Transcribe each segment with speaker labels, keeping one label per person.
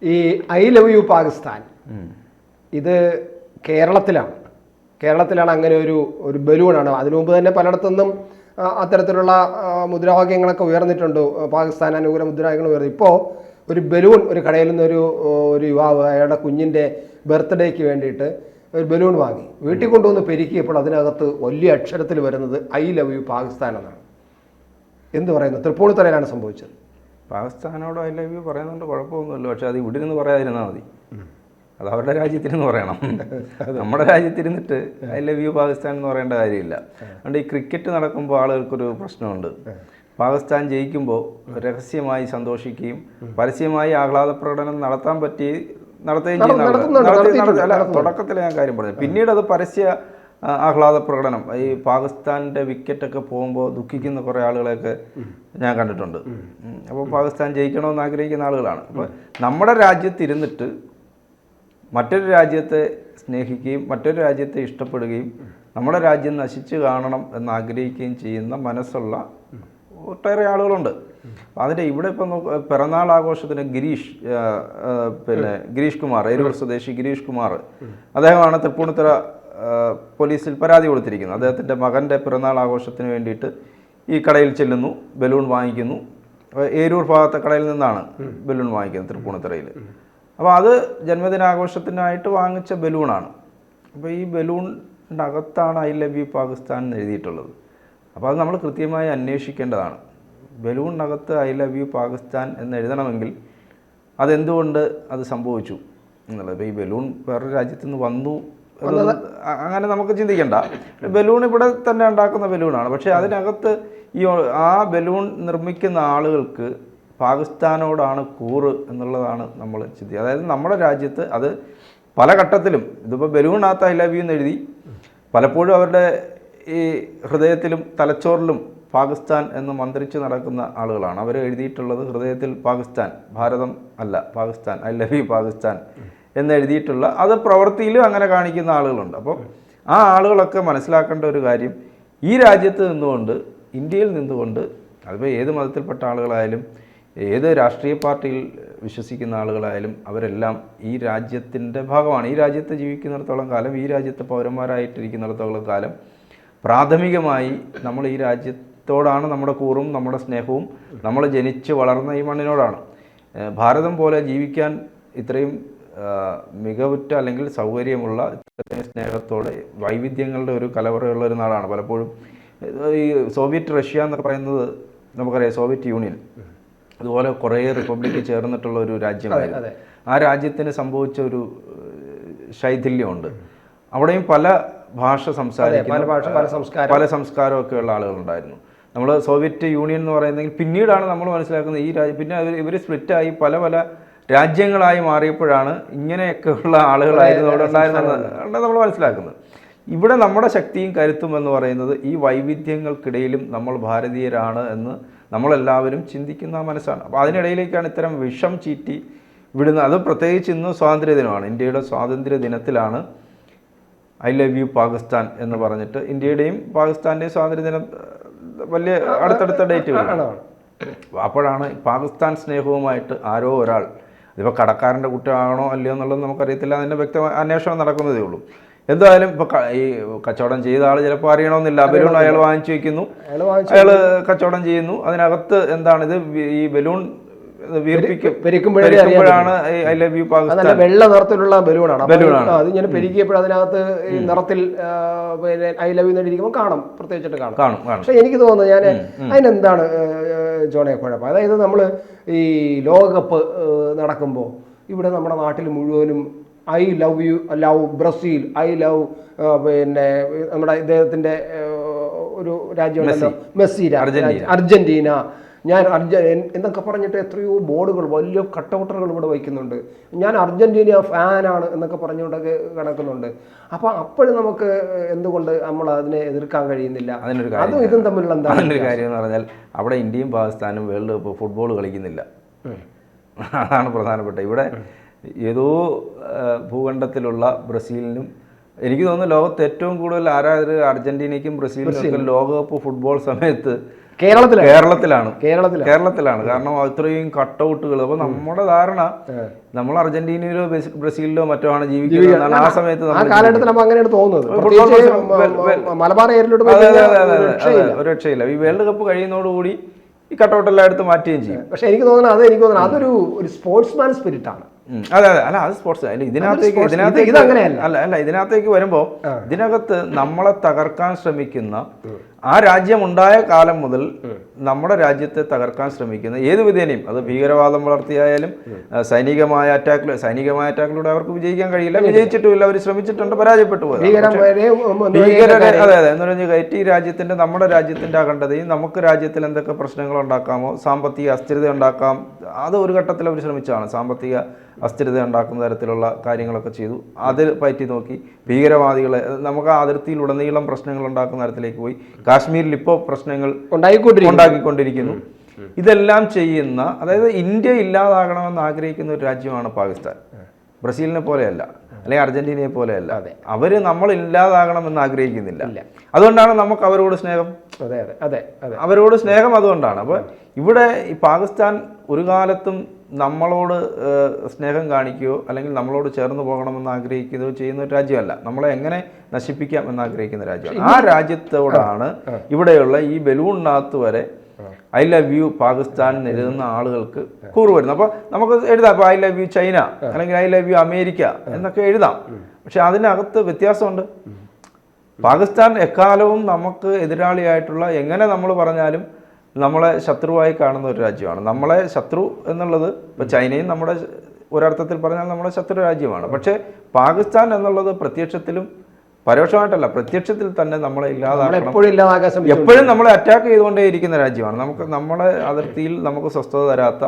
Speaker 1: ഈ I love you Pakistan ഇത് കേരളത്തിലാണ് അങ്ങനെ ഒരു ബലൂണാണ്. അതിനു മുമ്പ് തന്നെ പലയിടത്തുനിന്നും അത്തരത്തിലുള്ള മുദ്രാവാക്യങ്ങളൊക്കെ ഉയർന്നിട്ടുണ്ട്, പാകിസ്ഥാൻ അനുകൂല മുദ്രാവാക്യങ്ങൾ ഉയർന്നു. ഇപ്പോൾ ഒരു ബലൂൺ ഒരു കടയിൽ നിന്നൊരു യുവാവ് അയാളുടെ കുഞ്ഞിൻ്റെ ബർത്ത്ഡേക്ക് വേണ്ടിയിട്ട് ഒരു ബലൂൺ വാങ്ങി വീട്ടിൽ കൊണ്ടുവന്ന് പെരുക്കിയപ്പോൾ അതിനകത്ത് വലിയ അക്ഷരത്തിൽ വരുന്നത് ഐ ലവ് യു പാകിസ്ഥാൻ എന്നാണ്. എന്ത് പറയുന്നു? തൃപ്പൂണിത്തുറയിലാണ് സംഭവിച്ചത്.
Speaker 2: പാകിസ്ഥാനോട് ഐ ലവ് യു പറയുന്നുണ്ട്, കുഴപ്പമൊന്നുമില്ല. പക്ഷെ അത് ഇവിടെ നിന്ന് പറയാതിരുന്നാൽ മതി. അത് അവരുടെ രാജ്യത്തിരുന്ന് പറയണം. നമ്മുടെ രാജ്യത്തിരുന്നിട്ട് ഐ ലവ് യു പാകിസ്ഥാൻ എന്ന് പറയേണ്ട കാര്യമില്ല. അതുകൊണ്ട് ഈ ക്രിക്കറ്റ് നടക്കുമ്പോൾ ആളുകൾക്കൊരു പ്രശ്നമുണ്ട്. പാകിസ്ഥാൻ ജയിക്കുമ്പോൾ രഹസ്യമായി സന്തോഷിക്കുകയും പരസ്യമായി ആഹ്ലാദ പ്രകടനം നടത്തുകയും ചെയ്യുന്ന തുടക്കത്തിൽ ഞാൻ കാര്യം പറഞ്ഞു. പിന്നീട് അത് പരസ്യ ആഹ്ലാദ പ്രകടനം, ഈ പാകിസ്ഥാൻ്റെ വിക്കറ്റൊക്കെ പോകുമ്പോൾ ദുഃഖിക്കുന്ന കുറേ ആളുകളെയൊക്കെ ഞാൻ കണ്ടിട്ടുണ്ട്. അപ്പോൾ പാകിസ്ഥാൻ ജയിക്കണമെന്ന് ആഗ്രഹിക്കുന്ന ആളുകളാണ്. അപ്പോൾ നമ്മുടെ രാജ്യത്തിരുന്നിട്ട് മറ്റൊരു രാജ്യത്തെ സ്നേഹിക്കുകയും മറ്റൊരു രാജ്യത്തെ ഇഷ്ടപ്പെടുകയും നമ്മുടെ രാജ്യം നശിച്ചു കാണണം എന്നാഗ്രഹിക്കുകയും ചെയ്യുന്ന മനസ്സുള്ള ഒട്ടേറെ ആളുകളുണ്ട്. അതിൻ്റെ ഇവിടെ ഇപ്പം പിറന്നാൾ ആഘോഷത്തിന് ഗിരീഷ് കുമാർ, ഏരൂർ സ്വദേശി ഗിരീഷ് കുമാർ, അദ്ദേഹമാണ് തൃപ്പൂണിത്തുറ പോലീസിൽ പരാതി കൊടുത്തിരിക്കുന്നത്. അദ്ദേഹത്തിൻ്റെ മകൻ്റെ പിറന്നാൾ ആഘോഷത്തിന് വേണ്ടിയിട്ട് ഈ കടയിൽ ചെല്ലുന്നു, ബലൂൺ വാങ്ങിക്കുന്നു. ഏരൂർ ഭാഗത്തെ കടയിൽ നിന്നാണ് ബലൂൺ വാങ്ങിക്കുന്നത് തൃപ്പൂണിത്തുറയിൽ. അപ്പോൾ അത് ജന്മദിനാഘോഷത്തിനായിട്ട് വാങ്ങിച്ച ബലൂണാണ്. അപ്പോൾ ഈ ബലൂണിൻ്റെ അകത്താണ് ഐ ലവ് യു പാകിസ്ഥാൻ എന്ന് എഴുതിയിട്ടുള്ളത്. അപ്പോൾ അത് നമ്മൾ കൃത്യമായി അന്വേഷിക്കേണ്ടതാണ്. ബലൂണിനകത്ത് ഐ ലവ് യു പാകിസ്ഥാൻ എന്ന് എഴുതണമെങ്കിൽ അതെന്തുകൊണ്ട് അത് സംഭവിച്ചു എന്നുള്ളത്. ഇപ്പോൾ ഈ ബലൂൺ വേറൊരു രാജ്യത്തു നിന്ന് വന്നു അങ്ങനെ നമുക്ക് ചിന്തിക്കേണ്ട. ബലൂൺ ഇവിടെ തന്നെ ഉണ്ടാക്കുന്ന ബലൂണാണ്. പക്ഷേ അതിനകത്ത് ആ ബലൂൺ നിർമ്മിക്കുന്ന ആളുകൾക്ക് പാകിസ്ഥാനോടാണ് കൂറ് എന്നുള്ളതാണ് നമ്മൾ ചിന്തിക്കുക. അതായത് നമ്മുടെ രാജ്യത്ത് അത് പല ഘട്ടത്തിലും, ഇതിപ്പോൾ ബലൂണിനകത്ത് ഐ ലവ് യു എന്ന് എഴുതി, പലപ്പോഴും അവരുടെ ഈ ഹൃദയത്തിലും തലച്ചോറിലും പാകിസ്ഥാൻ എന്ന് മന്ത്രിച്ച് നടക്കുന്ന ആളുകളാണ്. അവർ എഴുതിയിട്ടുള്ളത് ഹൃദയത്തിൽ പാകിസ്ഥാൻ, ഭാരതം അല്ല Pakistan, I love you Pakistan എന്ന് എഴുതിയിട്ടുള്ള, അത് പ്രവൃത്തിയിലും അങ്ങനെ കാണിക്കുന്ന ആളുകളുണ്ട്. അപ്പോൾ ആ ആളുകളൊക്കെ മനസ്സിലാക്കേണ്ട ഒരു കാര്യം, ഈ രാജ്യത്ത് നിന്നുകൊണ്ട്, ഇന്ത്യയിൽ നിന്നുകൊണ്ട്, അതിപ്പോൾ ഏത് മതത്തിൽപ്പെട്ട ആളുകളായാലും ഏത് രാഷ്ട്രീയ പാർട്ടിയിൽ വിശ്വസിക്കുന്ന ആളുകളായാലും അവരെല്ലാം ഈ രാജ്യത്തിൻ്റെ ഭാഗമാണ്. ഈ രാജ്യത്ത് ജീവിക്കുന്നിടത്തോളം കാലം, ഈ രാജ്യത്തെ പൗരന്മാരായിട്ടിരിക്കുന്നിടത്തോളം കാലം പ്രാഥമികമായി നമ്മൾ ഈ രാജ്യത്തോടാണ് നമ്മുടെ കൂറും നമ്മുടെ സ്നേഹവും. നമ്മൾ ജനിച്ച് വളർന്ന ഈ മണ്ണിനോടാണ്. ഭാരതം പോലെ ജീവിക്കാൻ ഇത്രയും മികവുറ്റ അല്ലെങ്കിൽ സൗകര്യമുള്ള, ഇത്രയും സ്നേഹത്തോടെ വൈവിധ്യങ്ങളുടെ ഒരു കലവറയുള്ള ഒരു നാടാണ്. പലപ്പോഴും ഈ സോവിയറ്റ് റഷ്യ എന്നൊക്കെ പറയുന്നത് നമുക്കറിയാം, സോവിയറ്റ് യൂണിയൻ, അതുപോലെ കുറേ റിപ്പബ്ലിക്ക് ചേർന്നിട്ടുള്ള ഒരു രാജ്യമായിരുന്നു. ആ രാജ്യത്തിന് സംഭവിച്ച ഒരു ശൈഥില്യമുണ്ട്. അവിടെയും പല ഭാഷ സംസാരിക്കുന്ന, പല സംസ്കാരമൊക്കെ ഉള്ള ആളുകളുണ്ടായിരുന്നു. നമ്മൾ സോവിയറ്റ് യൂണിയൻ എന്ന് പറയുന്നെങ്കിൽ പിന്നീടാണ് നമ്മൾ മനസ്സിലാക്കുന്നത് ഈ രാജ്യം, പിന്നെ ഇവർ സ്പ്ലിറ്റായി പല പല രാജ്യങ്ങളായി മാറിയപ്പോഴാണ് ഇങ്ങനെയൊക്കെയുള്ള ആളുകളായിരുന്നു അവിടെ ഉണ്ടായിരുന്നത് നമ്മൾ മനസ്സിലാക്കുന്നത്. ഇവിടെ നമ്മുടെ ശക്തിയും കരുത്തും എന്ന് പറയുന്നത് ഈ വൈവിധ്യങ്ങൾക്കിടയിലും നമ്മൾ ഭാരതീയരാണ് എന്ന് നമ്മളെല്ലാവരും ചിന്തിക്കുന്ന മനസ്സാണ്. അപ്പോൾ അതിനിടയിലേക്കാണ് ഇത്തരം വിഷം ചീറ്റി വിടുന്നത്. അത് പ്രത്യേകിച്ച് ഇന്ന് സ്വാതന്ത്ര്യ ദിനമാണ്. ഇന്ത്യയുടെ സ്വാതന്ത്ര്യ ദിനത്തിലാണ് ഐ ലവ് യു പാകിസ്ഥാൻ എന്ന് പറഞ്ഞിട്ട് ഇന്ത്യയുടെയും പാകിസ്ഥാൻ്റെയും സ്വാതന്ത്ര്യ ദിനം വലിയ അടുത്തടുത്ത ഡേറ്റുകളാണ്. അപ്പോഴാണ് പാകിസ്ഥാൻ സ്നേഹവുമായിട്ട് ആരോ ഒരാൾ, ഇതിപ്പോൾ കടക്കാരൻ്റെ കുറ്റമാണോ അല്ലയോ എന്നുള്ളത് നമുക്കറിയത്തില്ല, അതിൻ്റെ വ്യക്തമായ അന്വേഷണം നടക്കുന്നതേ ഉള്ളൂ. എന്തായാലും ഇപ്പോൾ ഈ കച്ചവടം ചെയ്ത ആൾ ചിലപ്പോൾ അറിയണമെന്നില്ല. ബലൂൺ അയാൾ വാങ്ങിച്ചു വയ്ക്കുന്നു, അയാൾ കച്ചവടം ചെയ്യുന്നു. അതിനകത്ത് എന്താണിത്, ഈ ബലൂൺ പെരുക്കുമ്പോഴാണ് ഐ ലവ് യു പാകിസ്ഥാൻ,
Speaker 1: വെള്ള നിറത്തിലുള്ള ബലൂണാണ്. അത് ഇങ്ങനെ പെരുക്കിയപ്പോൾ അതിനകത്ത് ഈ നിറത്തിൽ പിന്നെ ഐ ലവ് യു എന്നിരിക്കുമ്പോൾ കാണും, പ്രത്യേകിച്ചിട്ട് കാണും. പക്ഷെ എനിക്ക് തോന്നുന്നു, ഞാൻ അതിനെന്താണ് ജോണേ കുഴപ്പം, അതായത് നമ്മൾ ഈ ലോകകപ്പ് നടക്കുമ്പോൾ ഇവിടെ നമ്മുടെ നാട്ടിൽ മുഴുവനും I love U, love Brazil, I love പിന്നെ നമ്മുടെ ഇദ്ദേഹത്തിൻ്റെ ഒരു രാജ്യമുണ്ടല്ലോ മെസ്സി, അർജന്റീന, ഞാൻ എന്നൊക്കെ പറഞ്ഞിട്ട് എത്രയോ ബോർഡുകൾ, വലിയ കട്ടൗട്ടറുകൾ ഇവിടെ വയ്ക്കുന്നുണ്ട്. ഞാൻ അർജന്റീന ഫാനാണ് എന്നൊക്കെ പറഞ്ഞുകൊണ്ടൊക്കെ കിടക്കുന്നുണ്ട്. അപ്പോൾ അപ്പോഴും നമുക്ക് എന്തുകൊണ്ട് നമ്മൾ അതിനെ എതിർക്കാൻ കഴിയുന്നില്ല? അതും ഇതും തമ്മിലുള്ള എന്താണ്
Speaker 2: കാര്യം എന്ന് പറഞ്ഞാൽ, അവിടെ ഇന്ത്യയും പാകിസ്ഥാനും വേൾഡ് കപ്പ് ഫുട്ബോൾ കളിക്കുന്നില്ല. അതാണ് പ്രധാനപ്പെട്ട. ഇവിടെ ഏതോ ഭൂഖണ്ഡത്തിലുള്ള ബ്രസീലിനും എനിക്ക് തോന്നുന്നു ലോകത്ത് ഏറ്റവും കൂടുതൽ ആരാധകർ അർജന്റീനയ്ക്കും ബ്രസീലിനും ലോകകപ്പ് ഫുട്ബോൾ സമയത്ത് കേരളത്തിലാണ്. കാരണം അത്രയും കട്ടൗട്ടുകൾ. അപ്പൊ നമ്മുടെ ധാരണ നമ്മൾ അർജന്റീനയിലോ ബ്രസീലിലോ മറ്റോ ആണ് ജീവിക്കുന്നത്. ആ സമയത്ത് ഒരു രക്ഷയില്ല. ഈ വേൾഡ് കപ്പ് കഴിയുന്നതോടുകൂടി ഈ കട്ടൗട്ടെല്ലാം എടുത്ത് മാറ്റുകയും ചെയ്യും.
Speaker 1: പക്ഷെ എനിക്ക് തോന്നുന്നത് അതൊരു സ്പോർട്സ്മാൻ സ്പിരിറ്റ് ആണ്.
Speaker 2: അതെ അല്ല, അത് സ്പോർട്സ് അല്ല. ഇതിനകത്തേക്ക് വരുമ്പോൾ ഇതിനകത്ത് നമ്മളെ തകർക്കാൻ ശ്രമിക്കുന്ന ആ രാജ്യം ഉണ്ടായ കാലം മുതൽ നമ്മുടെ രാജ്യത്തെ തകർക്കാൻ ശ്രമിക്കുന്ന ഏത് വിധേനയും, അത് ഭീകരവാദം വളർത്തിയായാലും സൈനികമായ അറ്റാക്കിലൂടെ അവർക്ക് വിജയിക്കാൻ കഴിയില്ല. വിജയിച്ചിട്ടുമില്ല. അവർ ശ്രമിച്ചിട്ടുണ്ട്, പരാജയപ്പെട്ടു പോയത്. അതെ എന്ന് പറഞ്ഞാൽ കയറ്റി രാജ്യത്തിന്റെ നമ്മുടെ രാജ്യത്തിന്റെ അഖണ്ഡതയും നമുക്ക് രാജ്യത്തിൽ എന്തൊക്കെ പ്രശ്നങ്ങൾ ഉണ്ടാക്കാമോ, സാമ്പത്തിക അസ്ഥിരത ഉണ്ടാക്കാം, അത് ഒരു ഘട്ടത്തിൽ അവർ ശ്രമിച്ചതാണ്. സാമ്പത്തിക അസ്ഥിരത ഉണ്ടാക്കുന്ന തരത്തിലുള്ള കാര്യങ്ങളൊക്കെ ചെയ്തു. അത് പറ്റി നോക്കി ഭീകരവാദികളെ നമുക്ക് ആ അതിർത്തിയിലുടനീളം പ്രശ്നങ്ങൾ ഉണ്ടാക്കുന്ന തരത്തിലേക്ക് പോയി. കാശ്മീരിൽ ഇപ്പോൾ പ്രശ്നങ്ങൾ ഉണ്ടാക്കിക്കൊണ്ടിരിക്കുന്നു. ഇതെല്ലാം ചെയ്യുന്ന, അതായത് ഇന്ത്യ ഇല്ലാതാകണമെന്ന് ആഗ്രഹിക്കുന്ന ഒരു രാജ്യമാണ് പാകിസ്ഥാൻ. ബ്രസീലിനെ പോലെയല്ല, അല്ലെങ്കിൽ അർജന്റീനയെ പോലെയല്ല. അവര് നമ്മൾ ഇല്ലാതാകണമെന്ന് ആഗ്രഹിക്കുന്നില്ല. അതുകൊണ്ടാണ് നമുക്ക് അവരോട് സ്നേഹം. അവരോട് സ്നേഹം അതുകൊണ്ടാണ്. അപ്പൊ ഇവിടെ ഈ പാകിസ്ഥാൻ ഒരു കാലത്തും നമ്മളോട് സ്നേഹം കാണിക്കുകയോ അല്ലെങ്കിൽ നമ്മളോട് ചേർന്ന് പോകണമെന്ന് ആഗ്രഹിക്കുകയോ ചെയ്യുന്ന ഒരു രാജ്യമല്ല. നമ്മളെ എങ്ങനെ നശിപ്പിക്കാം എന്ന് ആഗ്രഹിക്കുന്ന രാജ്യമാണ്. ആ രാജ്യത്തോടാണ് ഇവിടെയുള്ള ഈ ബലൂണിനകത്ത് വരെ ഐ ലവ് യു പാകിസ്ഥാൻ എഴുതുന്ന ആളുകൾക്ക് കൂറ് വരുന്നു. അപ്പോൾ നമുക്ക് എഴുതാം, ഇപ്പോൾ ഐ ലവ് യു ചൈന അല്ലെങ്കിൽ ഐ ലവ് യു അമേരിക്ക എന്നൊക്കെ എഴുതാം. പക്ഷെ അതിനകത്ത് വ്യത്യാസമുണ്ട്. പാകിസ്ഥാൻ എക്കാലവും നമുക്ക് എതിരാളിയായിട്ടുള്ള, എങ്ങനെ നമ്മൾ പറഞ്ഞാലും നമ്മളെ ശത്രുവായി കാണുന്ന ഒരു രാജ്യമാണ്. നമ്മളെ ശത്രു എന്നുള്ളത് ഇപ്പോൾ ചൈനയും നമ്മുടെ ഒരർത്ഥത്തിൽ പറഞ്ഞാൽ നമ്മുടെ ശത്രു രാജ്യമാണ്. പക്ഷേ പാകിസ്ഥാൻ എന്നുള്ളത് പ്രത്യക്ഷത്തിലും പരോക്ഷമായിട്ടല്ല, പ്രത്യക്ഷത്തിൽ തന്നെ നമ്മളെ ഇല്ലാതാക്കണം, എപ്പോഴും നമ്മളെ അറ്റാക്ക് ചെയ്തുകൊണ്ടേയിരിക്കുന്ന രാജ്യമാണ്. നമ്മളെ അതിർത്തിയിൽ നമുക്ക് സ്വസ്ഥത തരാത്ത,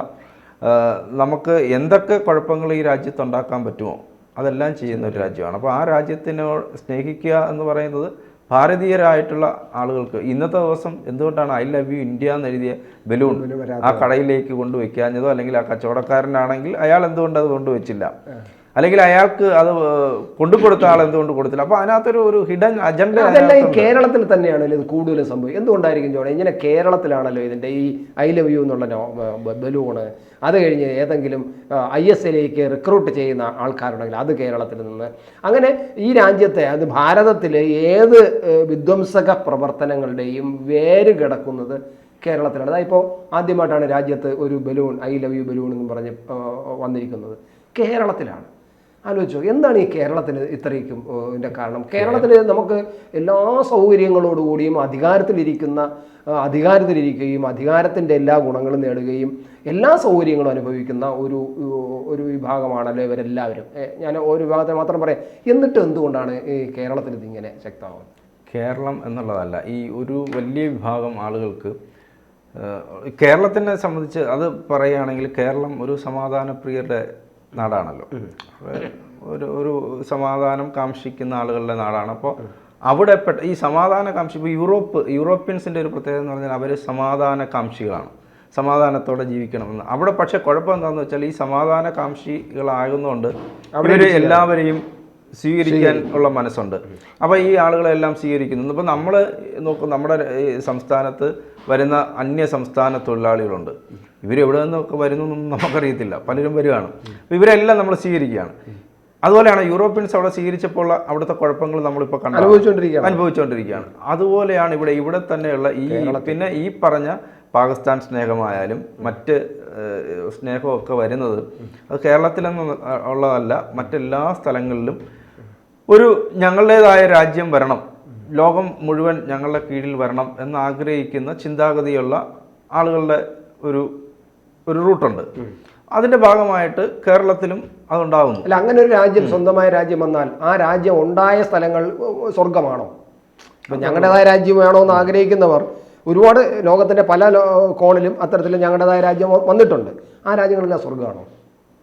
Speaker 2: നമുക്ക് എന്തൊക്കെ കുഴപ്പങ്ങൾ ഈ രാജ്യത്ത് ഉണ്ടാക്കാൻ പറ്റുമോ അതെല്ലാം ചെയ്യുന്ന ഒരു രാജ്യമാണ്. അപ്പോൾ ആ രാജ്യത്തിനോട് സ്നേഹിക്കുക എന്ന് പറയുന്നത് ഭാരതീയരായിട്ടുള്ള ആളുകൾക്ക് ഇന്നത്തെ ദിവസം എന്തുകൊണ്ടാണ് ഐ ലവ് യു ഇന്ത്യ എന്നെഴുതിയ ബലൂൺ ആ കടയിലേക്ക് കൊണ്ടുവയ്ക്കാഞ്ഞതോ, അല്ലെങ്കിൽ ആ കച്ചവടക്കാരനാണെങ്കിൽ അയാൾ എന്തുകൊണ്ട് അത് കൊണ്ടുവച്ചില്ല, അല്ലെങ്കിൽ അയാൾക്ക് അത് കൊണ്ടുകൊടുത്ത ആൾ എന്തുകൊണ്ട് കൊടുത്തില്ല? അപ്പോൾ അതിനകത്തൊരു ഹിഡൻ അജണ്ട.
Speaker 1: അതെല്ലാം ഈ കേരളത്തിൽ തന്നെയാണല്ലോ ഇത് കൂടുതലും സംഭവം. എന്തുകൊണ്ടായിരിക്കും ജോണി? ഇങ്ങനെ കേരളത്തിലാണല്ലോ ഇതിൻ്റെ ഈ ഐ ലവ് യു എന്നുള്ള ബലൂണ്, അത് കഴിഞ്ഞ് ഏതെങ്കിലും ISലേക്ക് റിക്രൂട്ട് ചെയ്യുന്ന ആൾക്കാരുണ്ടെങ്കിൽ അത് കേരളത്തിൽ നിന്ന്, അങ്ങനെ ഈ രാജ്യത്തെ, അത് ഭാരതത്തിലെ ഏത് വിധ്വംസക പ്രവർത്തനങ്ങളുടെയും വേര് കിടക്കുന്നത് കേരളത്തിലാണ്. അതായപ്പോൾ ആദ്യമായിട്ടാണ് രാജ്യത്ത് ഒരു balloon, I love U balloon എന്ന് പറഞ്ഞ് വന്നിരിക്കുന്നത് കേരളത്തിലാണ്. ആലോചിച്ചോ, എന്താണ് ഈ കേരളത്തിന് ഇത്രയ്ക്കും ഇതിൻ്റെ കാരണം? കേരളത്തിൽ നമുക്ക് എല്ലാ സൗകര്യങ്ങളോടുകൂടിയും അധികാരത്തിലിരിക്കുകയും അധികാരത്തിൻ്റെ എല്ലാ ഗുണങ്ങളും നേടുകയും എല്ലാ സൗകര്യങ്ങളും അനുഭവിക്കുന്ന ഒരു വിഭാഗമാണല്ലോ ഇവരെല്ലാവരും. ഞാൻ ഒരു വിഭാഗത്തെ മാത്രം പറയാം. എന്നിട്ട് എന്തുകൊണ്ടാണ് ഈ കേരളത്തിൽ ഇതിങ്ങനെ ശക്തമാകുന്നത്?
Speaker 2: കേരളം എന്നുള്ളതല്ല, ഈ ഒരു വലിയ വിഭാഗം ആളുകൾക്ക് കേരളത്തിനെ സംബന്ധിച്ച് അത് പറയുകയാണെങ്കിൽ കേരളം ഒരു സമാധാനപ്രിയരുടെ നാടാണല്ലോ. ഒരു സമാധാനം കാംക്ഷിക്കുന്ന ആളുകളുടെ നാടാണ്. അപ്പോൾ അവിടെ ഈ സമാധാന കാംക്ഷി, ഇപ്പോൾ യൂറോപ്യൻസിൻ്റെ ഒരു പ്രത്യേകത എന്ന് പറഞ്ഞാൽ അവർ സമാധാന കാംക്ഷികളാണ്, സമാധാനത്തോടെ ജീവിക്കണമെന്ന്. അവിടെ പക്ഷേ കുഴപ്പം എന്താണെന്ന് വെച്ചാൽ ഈ സമാധാന കാംക്ഷികളാകുന്നതുകൊണ്ട് അവർ എല്ലാവരെയും സ്വീകരിക്കാൻ ഉള്ള മനസ്സുണ്ട്. അപ്പോൾ ഈ ആളുകളെല്ലാം സ്വീകരിക്കുന്നു. ഇപ്പോൾ നമ്മൾ നോക്കും, നമ്മുടെ സംസ്ഥാനത്ത് വരുന്ന അന്യ സംസ്ഥാന തൊഴിലാളികളുണ്ട്. ഇവരെവിടെ നിന്നൊക്കെ വരുന്നു എന്നൊന്നും നമുക്കറിയത്തില്ല, പലരും വരികയാണ്. അപ്പോൾ ഇവരെല്ലാം നമ്മൾ സ്വീകരിക്കുകയാണ്. അതുപോലെയാണ് യൂറോപ്യൻസ് അവിടെ സ്വീകരിച്ചപ്പോൾ അവിടുത്തെ കുഴപ്പങ്ങൾ നമ്മളിപ്പോൾ അനുഭവിച്ചുകൊണ്ടിരിക്കുകയാണ്. അതുപോലെയാണ് ഇവിടെ തന്നെയുള്ള പിന്നെ ഈ പറഞ്ഞ പാകിസ്ഥാൻ സ്നേഹമായാലും മറ്റ് സ്നേഹമൊക്കെ വരുന്നത് അത് കേരളത്തിലൊന്നും ഉള്ളതല്ല, മറ്റെല്ലാ സ്ഥലങ്ങളിലും ഒരു ഞങ്ങളുടേതായ രാജ്യം വരണം, ലോകം മുഴുവൻ ഞങ്ങളുടെ കീഴിൽ വരണം എന്നാഗ്രഹിക്കുന്ന ചിന്താഗതിയുള്ള ആളുകളുടെ ഒരു റൂട്ടുണ്ട്. അതിൻ്റെ ഭാഗമായിട്ട് കേരളത്തിലും അതുണ്ടാകുന്നു.
Speaker 1: അല്ല, അങ്ങനെ ഒരു രാജ്യം, സ്വന്തമായ രാജ്യം വന്നാൽ ആ രാജ്യം ഉണ്ടായ സ്ഥലങ്ങൾ സ്വർഗമാണോ? ഇപ്പം ഞങ്ങളുടേതായ രാജ്യം വേണോ എന്ന് ആഗ്രഹിക്കുന്നവർ ഒരുപാട് ലോകത്തിൻ്റെ പല കോണിലും അത്തരത്തിൽ ഞങ്ങളുടേതായ രാജ്യം വന്നിട്ടുണ്ട്. ആ രാജ്യങ്ങളെല്ലാം സ്വർഗമാണോ?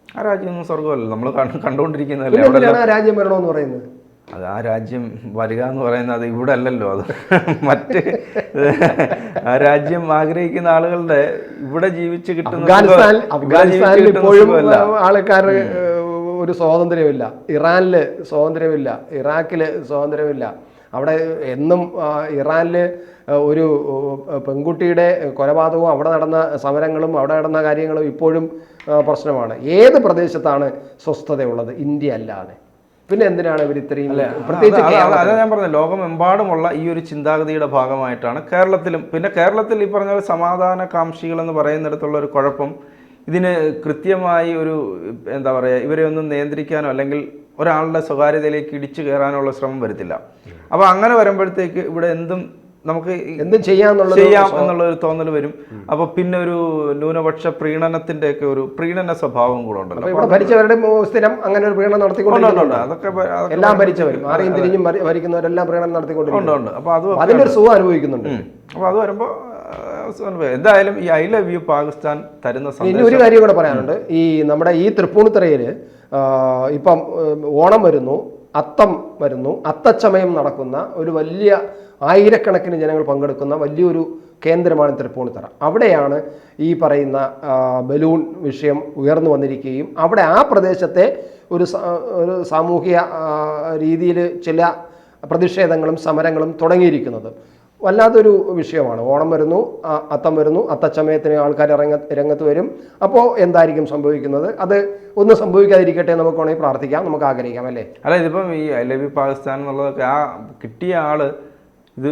Speaker 2: ആ രാജ്യമൊന്നും സ്വർഗമല്ല, നമ്മൾ കണ്ടുകൊണ്ടിരിക്കുന്നതല്ലേ.
Speaker 1: ആ രാജ്യം വരണമെന്ന് പറയുന്നത്
Speaker 2: അത് ആ രാജ്യം വരിക എന്ന് പറയുന്നത് അത് ഇവിടെ അല്ലല്ലോ, അത് മറ്റ് ആ രാജ്യം ആഗ്രഹിക്കുന്ന ആളുകളുടെ ഇവിടെ ജീവിച്ച് കിട്ടുന്ന
Speaker 1: അഫ്ഗാനിസ്ഥാനിൽ ഇപ്പോഴും ആൾക്കാർ ഒരു സ്വാതന്ത്ര്യമില്ല, ഇറാനിൽ സ്വാതന്ത്ര്യമില്ല, ഇറാഖിൽ സ്വാതന്ത്ര്യമില്ല. അവിടെ എന്നും ഇറാനിൽ ഒരു പെൺകുട്ടിയുടെ കൊലപാതകവും അവിടെ നടന്ന സമരങ്ങളും അവിടെ നടന്ന കാര്യങ്ങളും ഇപ്പോഴും പ്രശ്നമാണ്. ഏത് പ്രദേശത്താണ് സ്വസ്ഥതയുള്ളത്? ഇന്ത്യ അല്ലാതെ പിന്നെ എന്തിനാണ് ഇവർ ഇത്രയും?
Speaker 2: അതാ ഞാൻ പറഞ്ഞത്, ലോകമെമ്പാടുമുള്ള ഈ ഒരു ചിന്താഗതിയുടെ ഭാഗമായിട്ടാണ് കേരളത്തിലും. പിന്നെ കേരളത്തിൽ ഈ പറഞ്ഞ പോലെ സമാധാനകാംക്ഷികളെന്ന് പറയുന്നിടത്തുള്ള ഒരു കുഴപ്പം, ഇതിന് കൃത്യമായി ഒരു എന്താ പറയുക, ഇവരെ ഒന്നും നിയന്ത്രിക്കാനോ അല്ലെങ്കിൽ ഒരാളുടെ സ്വകാര്യതയിലേക്ക് ഇടിച്ചു കയറാനുള്ള ശ്രമം വരുത്തില്ല. അപ്പോൾ അങ്ങനെ വരുമ്പോഴത്തേക്ക് ഇവിടെ നമുക്ക് എന്തും ചെയ്യാം എന്നുള്ള ഒരു തോന്നൽ വരും. അപ്പോൾ പിന്നെ ഒരു ന്യൂനപക്ഷ പ്രീണനത്തിന്റെ ഒക്കെ ഒരു പ്രീണന സ്വഭാവം കൂടെ ഉണ്ടല്ലോ.
Speaker 1: ഭരിച്ചവരുടെ സ്ഥിരം അങ്ങനെ ഒരു പ്രീണനം നടത്തിക്കൊണ്ടുണ്ട്.
Speaker 2: അതൊക്കെ
Speaker 1: എല്ലാം ഭരിച്ചവരും ആരെയും തിരിഞ്ഞും ഭരിക്കുന്നവരെല്ലാം പ്രീണനം നടത്തിക്കൊണ്ടിട്ടുണ്ട്.
Speaker 2: അപ്പോൾ അത്
Speaker 1: അതിന്റെ ഒരു സുഖം അനുഭവിക്കുന്നുണ്ട്.
Speaker 2: അപ്പോൾ അത് വരുമ്പോൾ എന്തായാലും ഈ ഐ ലവ് യു പാകിസ്ഥാൻ തരുന്ന
Speaker 1: ഇനി ഒരു കാര്യം കൂടെ പറയാനുണ്ട്. ഈ നമ്മുടെ ഈ തൃപ്പൂണിത്തുറയിൽ ഇപ്പം ഓണം വരുന്നു, അത്തം വരുന്നു, അത്തച്ചമയം നടക്കുന്ന ഒരു വലിയ ആയിരക്കണക്കിന് ജനങ്ങൾ പങ്കെടുക്കുന്ന വലിയൊരു കേന്ദ്രമാണ് തൃപ്പൂണിത്തുറ. അവിടെയാണ് ഈ പറയുന്ന ബലൂൺ വിഷയം ഉയർന്നു വന്നിരിക്കുകയും അവിടെ ആ പ്രദേശത്തെ ഒരു സാമൂഹിക രീതിയിൽ ചില പ്രതിഷേധങ്ങളും സമരങ്ങളും തുടങ്ങിയിരിക്കുന്നത്. വല്ലാത്തൊരു വിഷയമാണ്. ഓണം വരുന്നു, അത്തം വരുന്നു, അത്തച്ചമയത്തിന് ആൾക്കാർ രംഗത്ത് വരും. അപ്പോൾ എന്തായിരിക്കും സംഭവിക്കുന്നത്? അത് ഒന്നും സംഭവിക്കാതിരിക്കട്ടെ നമുക്ക് വേണമെങ്കിൽ പ്രാർത്ഥിക്കാം, നമുക്ക് ആഗ്രഹിക്കാം, അല്ലേ?
Speaker 2: അല്ല, ഇതിപ്പം ഈ ഐ ലവ് യു പാകിസ്ഥാൻ എന്നുള്ളതൊക്കെ ആ കിട്ടിയ ആള് ഇത്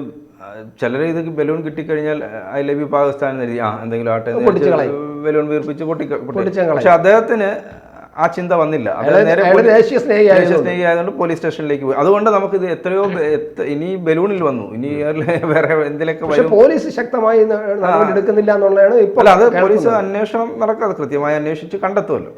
Speaker 2: ചിലർ ഇത് ബലൂൺ കിട്ടിക്കഴിഞ്ഞാൽ ഐ ലവ് യു പാകിസ്ഥാൻ എന്ന് എഴുതി എന്തെങ്കിലും ആട്ടെ ബലൂൺ വീർപ്പിച്ച് പക്ഷെ അദ്ദേഹത്തിന് ആ ചിന്ത വന്നില്ല.
Speaker 1: ദേശീയ
Speaker 2: സ്നേഹിയായതുകൊണ്ട് പോലീസ് സ്റ്റേഷനിലേക്ക് പോയി. അതുകൊണ്ട് നമുക്കിത് എത്രയോ ഇനി ബലൂണിൽ വന്നു, ഇനി വേറെ എന്തിലൊക്കെ
Speaker 1: പോലീസ് ശക്തമായി എടുക്കുന്നില്ല എന്നുള്ളതാണ് ഇപ്പോൾ.
Speaker 2: അത് പോലീസ് അന്വേഷണം നടക്കാതെ കൃത്യമായി അന്വേഷിച്ച് കണ്ടെത്തുമല്ലോ.